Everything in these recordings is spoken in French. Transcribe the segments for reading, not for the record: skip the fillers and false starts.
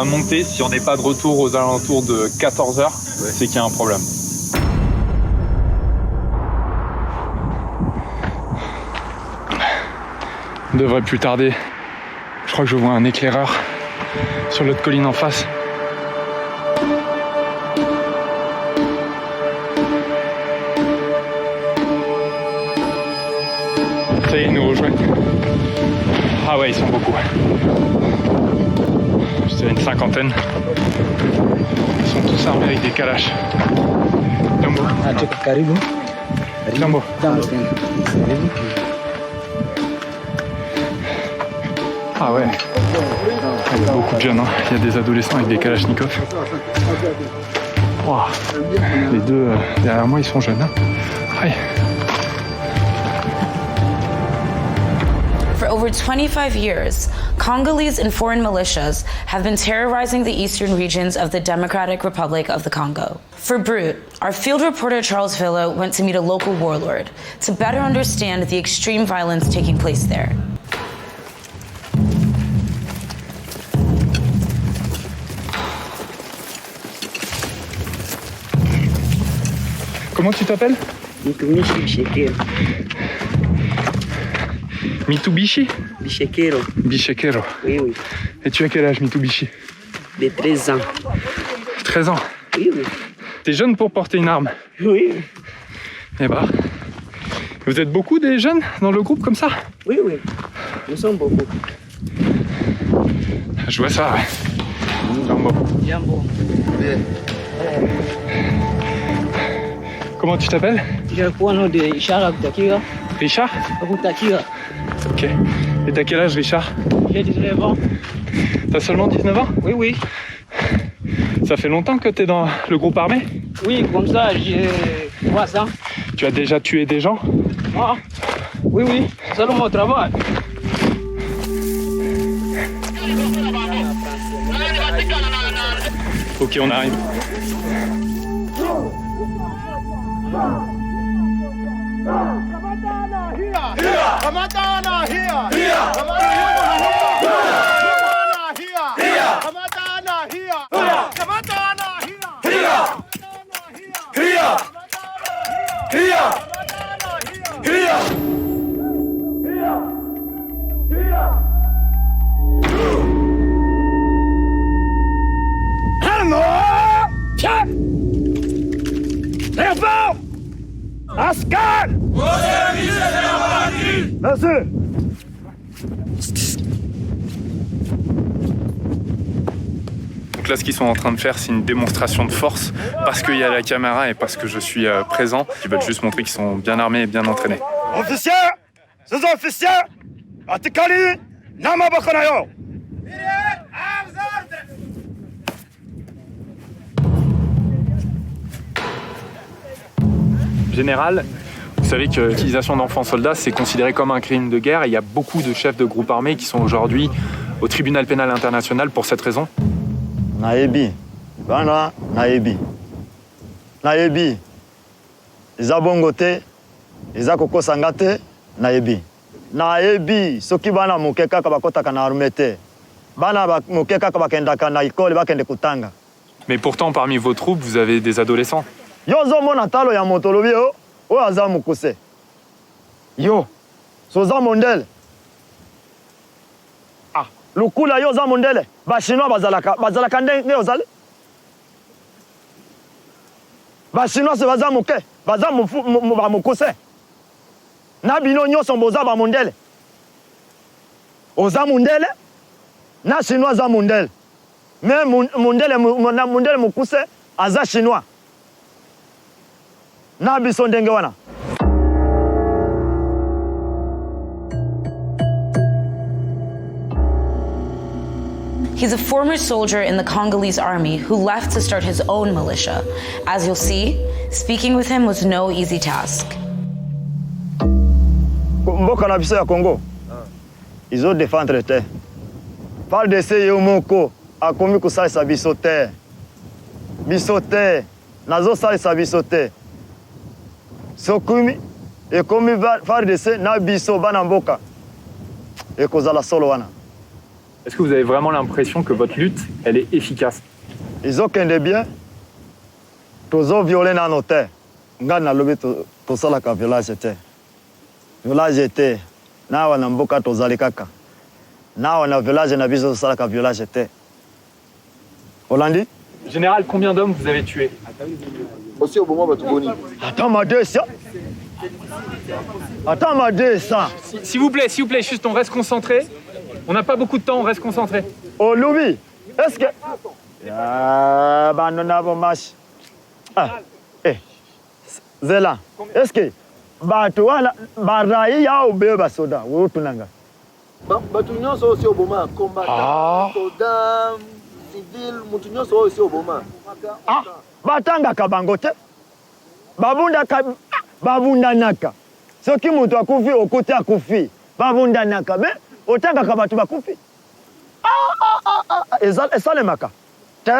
va monter. Si on n'est pas de retour aux alentours de 14h, c'est qu'il y a un problème. On devrait plus tarder. Je crois que je vois un éclaireur sur l'autre colline en face. Ça y est, ils nous rejoignent. Ah ouais, ils sont beaucoup. C'est une cinquantaine. Ils sont tous armés avec des kalash. Jambo. Jambo. Ah ouais. Il y a beaucoup de jeunes, hein. Il y a des adolescents avec des kalachnikovs. Wow. Les deux derrière moi, ils sont jeunes. Hein. Ouais. For over 25 years, Congolese and foreign militias have been terrorizing the eastern regions of the Democratic Republic of the Congo. For Brut, our field reporter Charles Villa went to meet a local warlord to better understand the extreme violence taking place there. Comment tu t'appelles? Mitsubishi? Bichekero. Bichekero. Oui, oui. Et tu as quel âge, Mitsubishi? De 13 ans. 13 ans. Oui, oui. T'es jeune pour porter une arme? Oui. Eh ben, vous êtes beaucoup des jeunes dans le groupe comme ça? Oui, oui. Nous sommes beaucoup. Je vois ça, ouais. Jambo. Jambo. Comment tu t'appelles? Je prends le nom de Richard Akutakira. Richard? Akutakira. Ok. Et t'as quel âge, Richard? J'ai 19 ans. T'as seulement 19 ans? Oui, oui. Ça fait longtemps que t'es dans le groupe armé? Oui, comme ça, j'ai 3 ans. Tu as déjà tué des gens? Ah, oui, oui. C'est mon travail. Ok, on arrive. Askar! Nasıl? Donc là, ce qu'ils sont en train de faire, c'est une démonstration de force parce qu'il y a la caméra et parce que je suis présent. Ils veulent juste montrer qu'ils sont bien armés et bien entraînés. Officier! Sous-officier! Atikali! Nama bakanayo! Général, vous savez que l'utilisation d'enfants soldats, c'est considéré comme un crime de guerre et il y a beaucoup de chefs de groupes armés qui sont aujourd'hui au tribunal pénal international pour cette raison. Nayebi, bana nayebi. Nayebi. Eza bongo te, eza kokosanga te, nayebi. Nayebi, soki bana moke kaka bakotaka na armée te. Bana moke kaka bakendaka na école bakende kutanga. Mais pourtant, parmi vos troupes, vous avez des adolescents. Yo ozomona talo ya moto lobi oyo aza mokuse. Yo, soza mondele. Ah, lukula yo oza mondele. Bachinois bazalaka ndenge ozali. Bachinois se baza moke, baza mokuse. Na bino nyonso boza ba mondele. Oza mondele, na chinois aza mondele. Mais mondele mokuse aza chinois. Na biso ndenge wana. He's a former soldier in the Congolese army who left to start his own militia. As you'll see, speaking with him was no easy task. Mboka na biso ya Congo. Izo défendre te. FARDC yo moko akomi kosalisa biso te. Biso te. Nazo salisa biso te. Sokumi ekomi FARDC na biso bana mboka. Ekozala solo wana. Est-ce que vous avez vraiment l'impression que votre lutte, elle est efficace? Ils ont qu'un des biens. Tous ont violé dans nos terres. Nga na lobi to sala ka village était. Village était. Na wana mboka to zali kaka. Na wana village na biso sala ka village était. Hollandi? Général, combien d'hommes vous avez tués? Aussi au moment où tu Attends ma deux ça. Attends ma deux ça. S'il vous plaît, juste on reste concentré. On n'a pas beaucoup de temps, on reste concentré. Oh Loubi, est-ce que ah bah non avons match. Ah. Eh. Zela. Est-ce que bato wana barai ya ube basoda wo tunanga. Bato nyonso aussi au moment combattant soldats civils mutu nyonso aussi au moment. Ah, batanga kabangote. Babunda naka. Soki mutu akufi okote akufi. Babunda naka be otanga kabatu bakufi. Esalemaka. Te?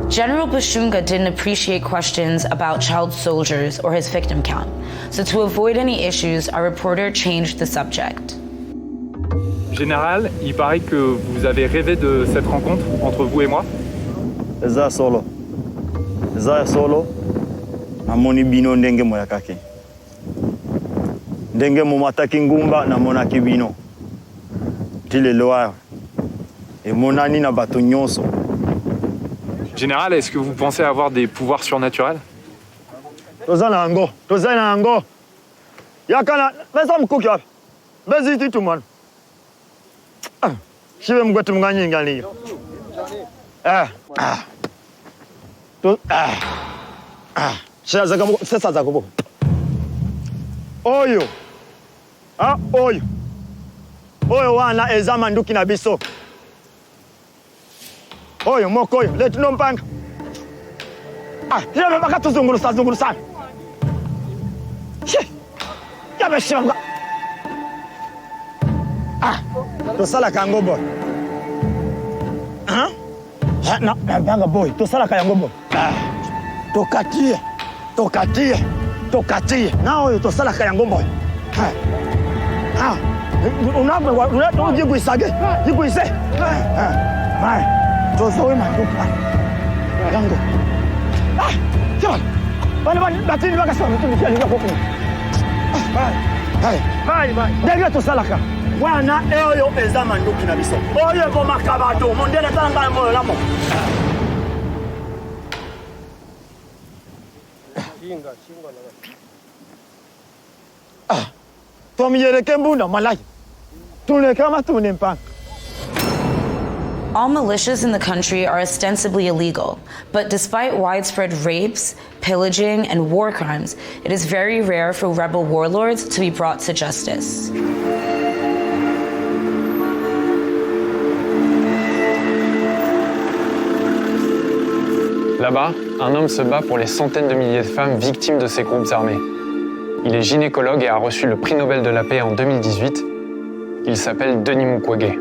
General Bashunga didn't appreciate questions about child soldiers or his victim count, so to avoid any issues, our reporter changed the subject. Général, il paraît que vous avez rêvé de cette rencontre entre vous et moi. Eza solo. Namoni bino ndenge moyakaki. Ndenge momataki ngumba na monaki bino. Tile loa. Et monani na bato nyonso. Général, est-ce que vous pensez avoir des pouvoirs surnaturels? Tozana ango. Yakana, besa mkuki wapi? Beziti tumwana. Shibe mgwetu mganyi ngali. Sesa zakobo. Oyo. Oyo wana ezama nduki na biso. Oyo moko oyo letu nompanga. Ile mbaka tuzungulusa. Yabe shanga. Tosala kango boy. Na banga boy, tosala kango boy. Tokatie. Na oyo tosala kango boy. Unapo jiguisage. Tozoe manduka. Yango. John. Bani batini bakasoma tulikia koku. Vai. Dega to salaka. Wana eyo eza manduki na biso. Oyo ko makabato mondele tanga moyo lamo. Tomiyereke mbunda malai. Tunekama tunempanga. All militias in the country are ostensibly illegal, but despite widespread rapes, pillaging, and war crimes, it is very rare for rebel warlords to be brought to justice. Là-bas, un homme se bat pour les centaines de milliers de femmes victimes de ces groupes armés. Il est gynécologue et a reçu le prix Nobel de la paix en 2018. Il s'appelle Denis Mukwege.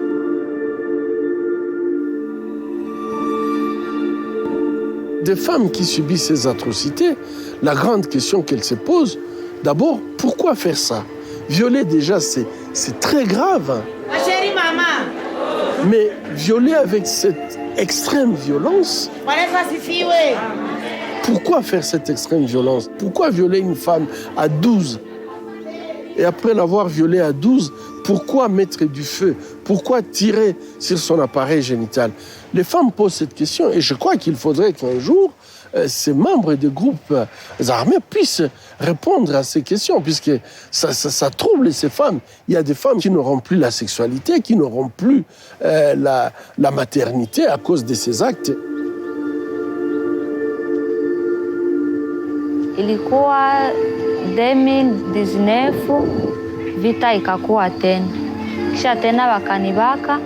Des femmes qui subissent ces atrocités, la grande question qu'elles se posent, d'abord, pourquoi faire ça? Violer déjà, c'est très grave. Ma chérie maman. Mais violer avec cette extrême violence, pourquoi faire cette extrême violence? Pourquoi violer une femme à 12? Et après l'avoir violée à 12, pourquoi mettre du feu? Pourquoi tirer sur son appareil génital? Les femmes posent cette question et je crois qu'il faudrait qu'un jour, ces membres des groupes armés puissent répondre à ces questions, puisque ça trouble ces femmes. Il y a des femmes qui n'auront plus la sexualité, qui n'auront plus la maternité à cause de ces actes. Ilikuwa 2019 vita ikakuwa tena, kisha tena wakanibaka,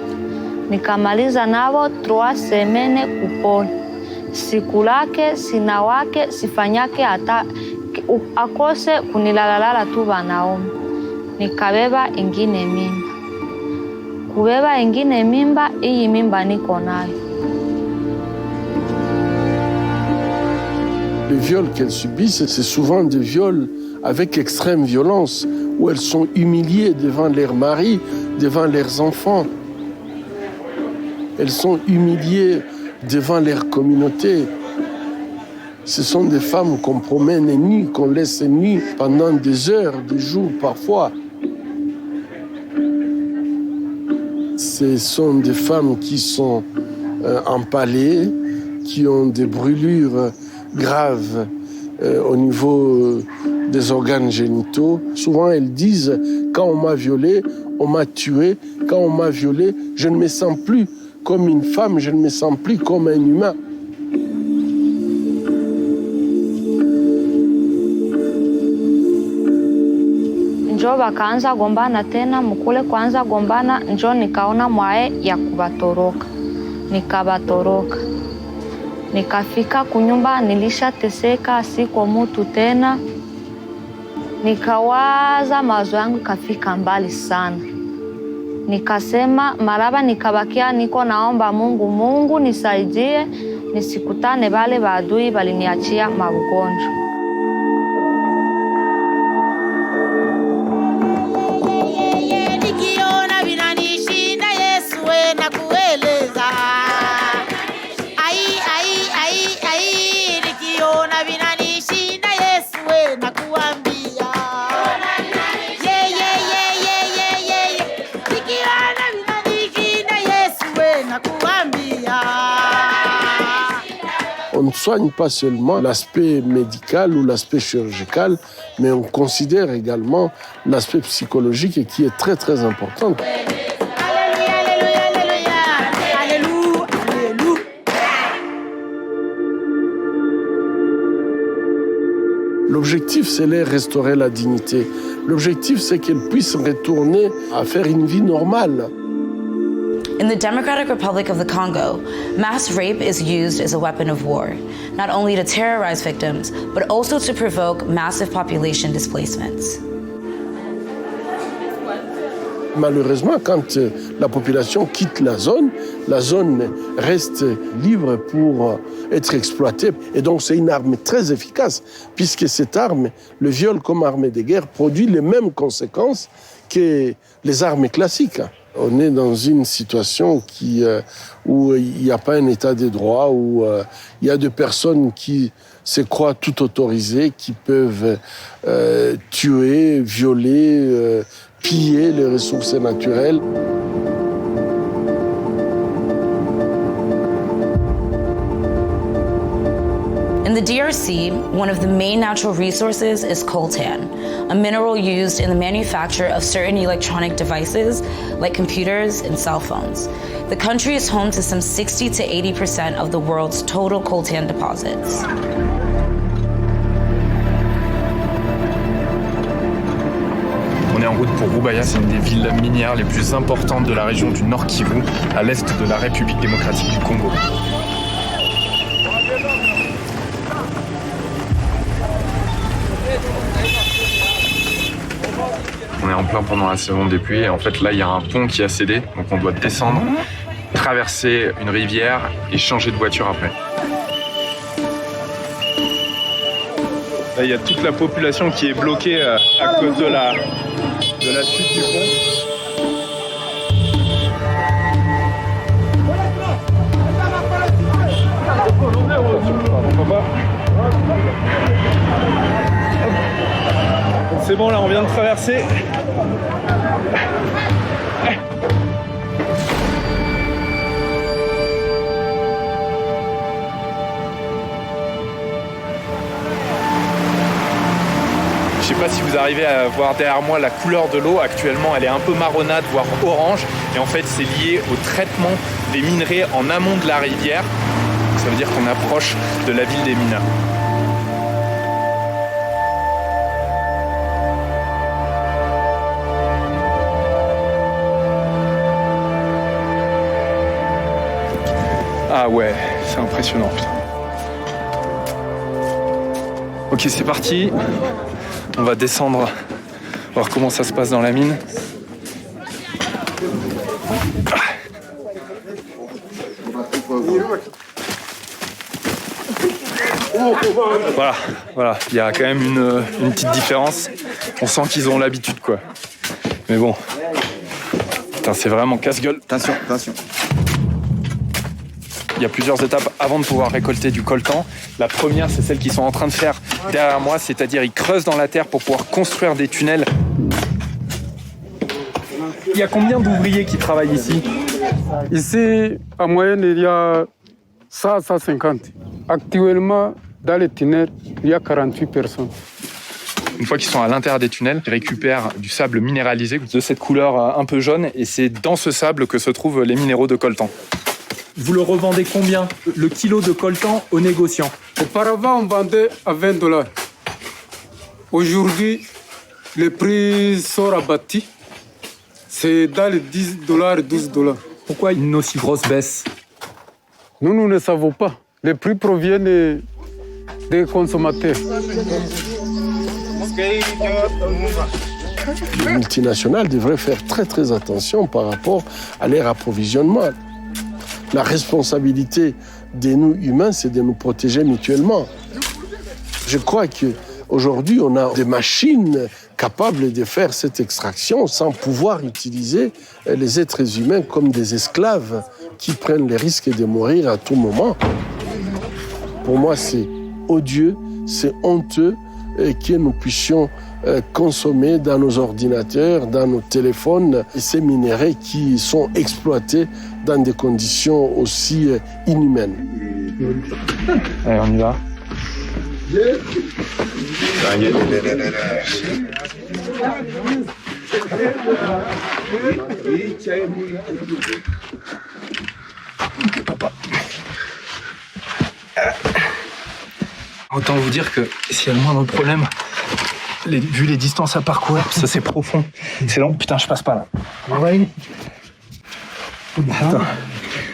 nikamaliza navo 3 semene kupona. Siku lake sina wake sifanyake hata akose kunilalalala tu wanaume. Nikabeba ingine mimba. Kubeba ingine mimba, iyi mimba niko nayo. Les viols qu'elles subissent, c'est souvent des viols avec extrême violence, où elles sont humiliées devant leur mari, devant leurs enfants. Elles sont humiliées devant leur communauté. Ce sont des femmes qu'on promène nues, qu'on laisse nues pendant des heures, des jours parfois. Ce sont des femmes qui sont empalées, qui ont des brûlures graves au niveau des organes génitaux. Souvent, elles disent « quand on m'a violée, on m'a tuée. Quand on m'a violée, je ne me sens plus comme une femme, je ne me sens plus comme un humain. » Njo wakaanza gombana tena, mkule kwanza gombana, njo nikaona mwae ya kubatoroka. Nikabatoroka. Nikafika kunyumba, nilishateseka, siko mutu tena. Nikawaza mawazo yangu kafika mbali sana. Nikasema maraba nikabakia niko naomba Mungu nisaidie, nisikutane bale baadui baliniachia magonjwa. Nikiona vinanishinda Yesu we nakueleza. Nikiona vinanishinda Yesu we nakuambia. Nikiona vinanishinda Yesu we nakuambia. On ne soigne pas seulement l'aspect médical ou l'aspect chirurgical, mais on considère également l'aspect psychologique qui est très très important. L'objectif, c'est de restaurer la dignité. L'objectif, c'est qu'elles puissent retourner à faire une vie normale. In the Democratic Republic of the Congo, mass rape is used as a weapon of war, not only to terrorize victims, but also to provoke massive population displacements. Malheureusement, quand la population quitte la zone reste libre pour être exploitée. Et donc, c'est une arme très efficace, puisque cette arme, le viol comme arme de guerre, produit les mêmes conséquences que les armes classiques. On est dans une situation où il n'y a pas un état de droit, où il y a des personnes qui se croient tout autorisées, qui peuvent tuer, violer, piller les ressources naturelles. In the DRC, one of the main natural resources is coltan, a mineral used in the manufacture of certain electronic devices like computers and cell phones. The country is home to some 60 to 80% of the world's total coltan deposits. On est en route pour Rubaya, c'est une des villes minières les plus importantes de la région du Nord Kivu, à l'est de la République démocratique du Congo. On est en plein pendant la saison des pluies et en fait là il y a un pont qui a cédé, donc on doit descendre, traverser une rivière et changer de voiture après. Là il y a toute la population qui est bloquée à cause de la chute du pont. C'est bon, là on vient de traverser. Je sais pas si vous arrivez à voir derrière moi la couleur de l'eau. Actuellement, elle est un peu marronade, voire orange. Et en fait, c'est lié au traitement des minerais en amont de la rivière. Ça veut dire qu'on approche de la ville des mineurs. Ah ouais, c'est impressionnant, putain. Ok, c'est parti. On va descendre, voir comment ça se passe dans la mine. Voilà, il y a quand même une petite différence. On sent qu'ils ont l'habitude, quoi. Mais bon, Putain, c'est vraiment casse-gueule. Attention, attention. Il y a plusieurs étapes avant de pouvoir récolter du coltan. La première, c'est celle qu'ils sont en train de faire derrière moi, c'est-à-dire ils creusent dans la terre pour pouvoir construire des tunnels. Il y a combien d'ouvriers qui travaillent ici? Ici, en moyenne, il y a 150. Actuellement, dans les tunnels, il y a 48 personnes. Une fois qu'ils sont à l'intérieur des tunnels, ils récupèrent du sable minéralisé de cette couleur un peu jaune et c'est dans ce sable que se trouvent les minéraux de coltan. Vous le revendez combien, le kilo de coltan aux négociants? Auparavant, on vendait à $20. Aujourd'hui, le prix sort abattu. C'est dans les $10, $12. Pourquoi une aussi grosse baisse? Nous ne savons pas. Les prix proviennent des consommateurs. Les multinationales devraient faire très très attention par rapport à leur approvisionnement. La responsabilité de nous humains, c'est de nous protéger mutuellement. Je crois qu'aujourd'hui, on a des machines capables de faire cette extraction sans pouvoir utiliser les êtres humains comme des esclaves qui prennent le risque de mourir à tout moment. Pour moi, c'est odieux, c'est honteux que nous puissions consommer dans nos ordinateurs, dans nos téléphones, ces minéraux qui sont exploités dans des conditions aussi inhumaines. Allez, on y va. Papa. Autant vous dire que s'il y a le moindre problème, vu les distances à parcourir, ça c'est profond, c'est long. Putain, je passe pas là.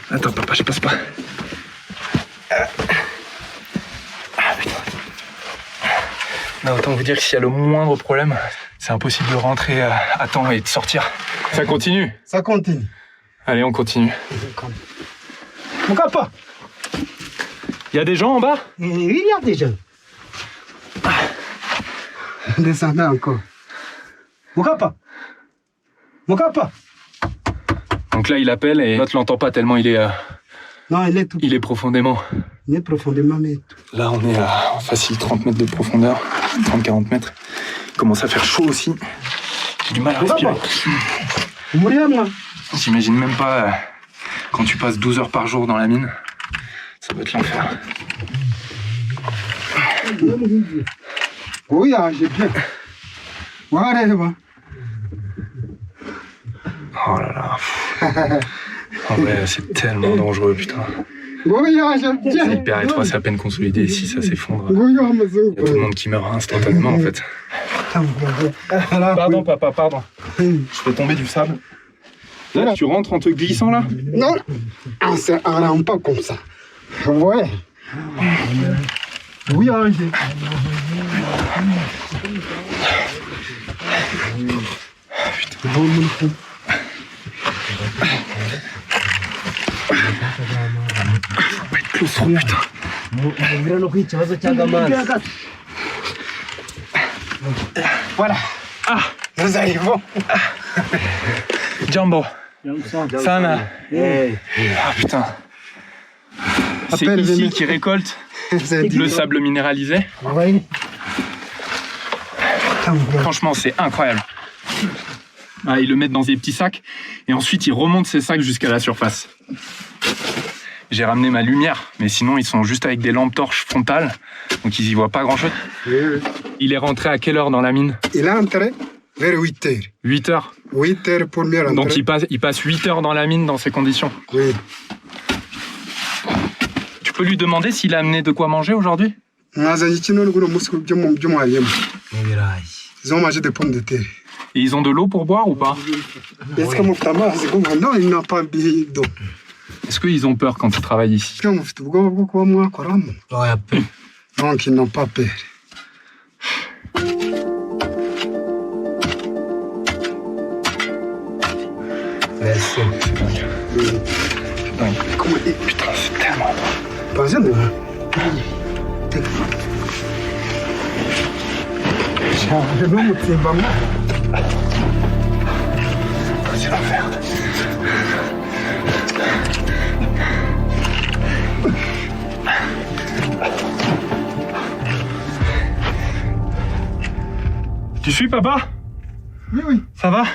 Attends, papa, je passe pas. Putain. Non, autant vous dire que s'il y a le moindre problème, c'est impossible de rentrer à temps et de sortir. Ça continue? Ça continue. Allez, on continue. Mon papa. Il y a des gens en bas? Il y a des gens. Descendez encore. Mon papa. Mon papa. Donc là, il appelle et l'autre l'entend pas tellement il est... Non, il est tout. Il est profondément. Il est profondément, mais tout. Là, on est à facile 30 mètres de profondeur, 30-40 mètres. Il commence à faire chaud aussi. J'ai du mal à respirer. Mourir, moi. J'imagine même pas quand tu passes 12 heures par jour dans la mine. Ça doit être l'enfer. Oui, j'ai bien. Voilà, là-bas. Oh là là. Oh ouais, c'est tellement dangereux, putain. C'est hyper étroit, c'est à peine consolidé. Ici, ça s'effondre. Il y a tout le monde qui meurt instantanément, en fait. Pardon, papa, pardon. Je fais tomber du sable. Là, tu rentres en te glissant, là? Non, on ne rend pas comme ça. Ouais. Oui, Angers. Putain. Faut être claustro, putain. Voilà. Ah, nous arrivons. Jumbo. Sana. Ah putain. C'est ici qu'ils récoltent le sable minéralisé. Franchement, c'est incroyable. Ah, ils le mettent dans des petits sacs et ensuite ils remontent ces sacs jusqu'à la surface. J'ai ramené ma lumière, mais sinon ils sont juste avec des lampes torches frontales, donc ils y voient pas grand chose. Il est rentré à quelle heure dans la mine? Il est entré vers 8 heures. 8 heures? 8 heures première entrée. Donc il passe 8 heures dans la mine dans ces conditions? Oui. Tu peux lui demander s'il a amené de quoi manger aujourd'hui? Ils ont mangé des pommes de terre. Et ils ont de l'eau pour boire ou pas? Est-ce que mon frère, c'est comme non, il n'a pas d'eau. Est-ce qu'ils ont peur quand ils travaillent ici? Donc ils n'ont pas peur. Merci. Putain, c'est tellement bon. Pensez-moi. C'est l'enfer. Tu suis, papa? Oui. Ça va?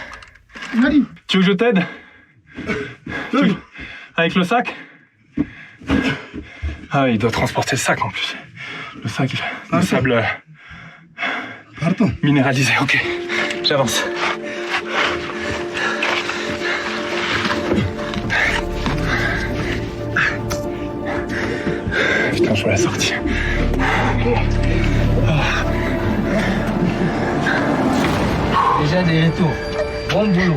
Allez. Tu veux que je t'aide? Oui. Avec le sac? Ah, il doit transporter le sac en plus. Le sac de sable minéralisé. Ok, j'avance. Putain, je vois la sortie. Déjà des retours. Bon boulot.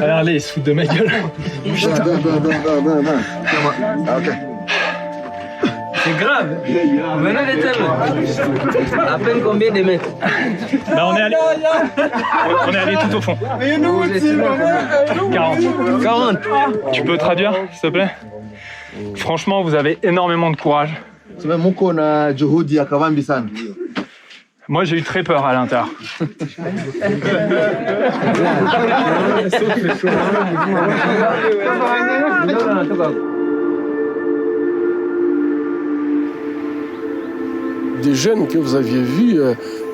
Allez, il se fout de ma gueule. Ok. C'est grave. Venez les termes. À peine combien de mètres? Là, on est allé tout au fond. 40. Tu peux traduire, s'il te plaît? Franchement, vous avez énormément de courage. Moi, j'ai eu très peur à l'intérieur. Des jeunes que vous aviez vus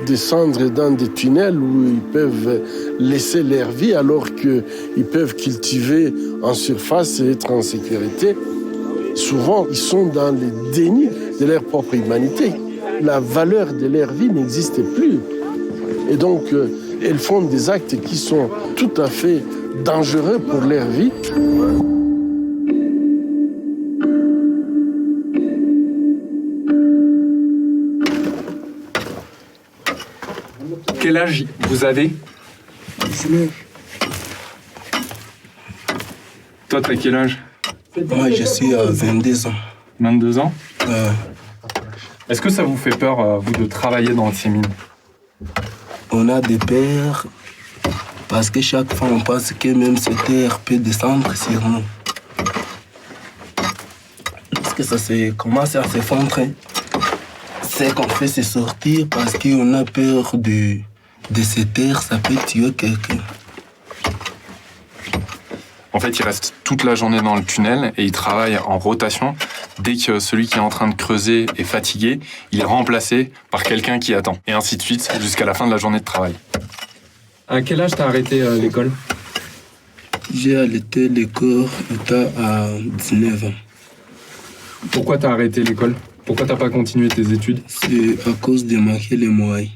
descendre dans des tunnels où ils peuvent laisser leur vie alors qu'ils peuvent cultiver en surface et être en sécurité. Souvent, ils sont dans le déni de leur propre humanité. La valeur de leur vie n'existe plus. Et donc, elles font des actes qui sont tout à fait dangereux pour leur vie. Quel âge vous avez? 19. Toi, t'as quel âge? Moi, je suis à 22 ans. 22 ans? Est-ce que ça vous fait peur, vous, de travailler dans ces mines? On a des peurs parce que chaque fois, on pense que même cette terre peut descendre sur nous. Lorsque ça commence à s'effondrer, ce qu'on fait, c'est sortir parce qu'on a peur de cette terre, ça peut tuer quelqu'un. En fait, il reste toute la journée dans le tunnel et il travaille en rotation. Dès que celui qui est en train de creuser est fatigué, il est remplacé par quelqu'un qui attend. Et ainsi de suite jusqu'à la fin de la journée de travail. À quel âge t'as arrêté l'école? J'ai arrêté l'école à 19 ans. Pourquoi t'as arrêté l'école? Pourquoi t'as pas continué tes études? C'est à cause de manquer les moyens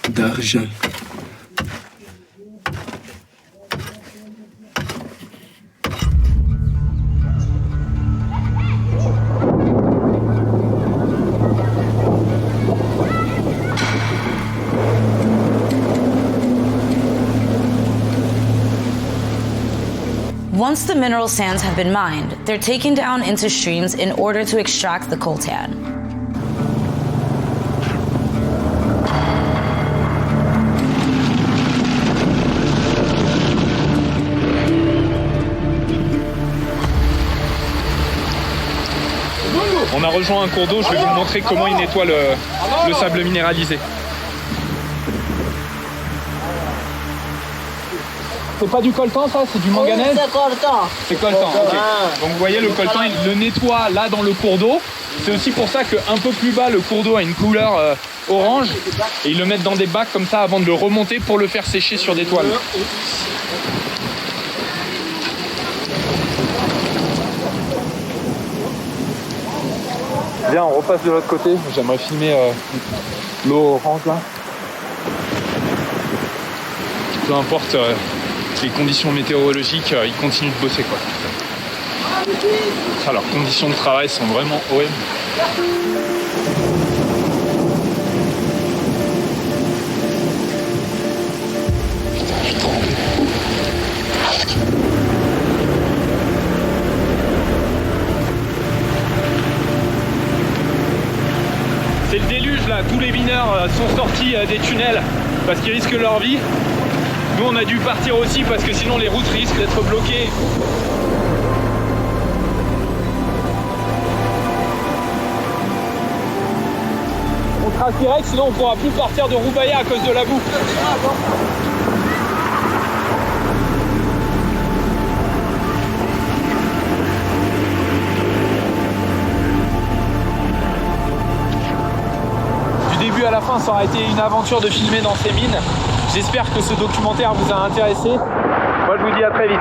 d'argent. Once the mineral sands have been mined, they're taken down into streams in order to extract the coltan. On a rejoint un cours d'eau, je vais vous montrer comment il nettoie le sable minéralisé. C'est pas du coltan, ça? C'est du manganèse? C'est coltan. C'est coltan, ok. Donc vous voyez, le coltan, il le nettoie là dans le cours d'eau. C'est aussi pour ça qu'un peu plus bas, le cours d'eau a une couleur orange. Et ils le mettent dans des bacs comme ça avant de le remonter pour le faire sécher sur des toiles. Viens, on repasse de l'autre côté. J'aimerais filmer l'eau orange là. Peu importe les conditions météorologiques, ils continuent de bosser quoi. Leurs conditions de travail sont vraiment horribles. Putain, je tremble. C'est le déluge là, tous les mineurs sont sortis des tunnels parce qu'ils risquent leur vie. Nous on a dû partir aussi parce que sinon les routes risquent d'être bloquées. On trace directe, sinon on pourra plus partir de Roubaïa à cause de la boue. Du début à la fin, ça aura été une aventure de filmer dans ces mines. J'espère que ce documentaire vous a intéressé. Moi, je vous dis à très vite.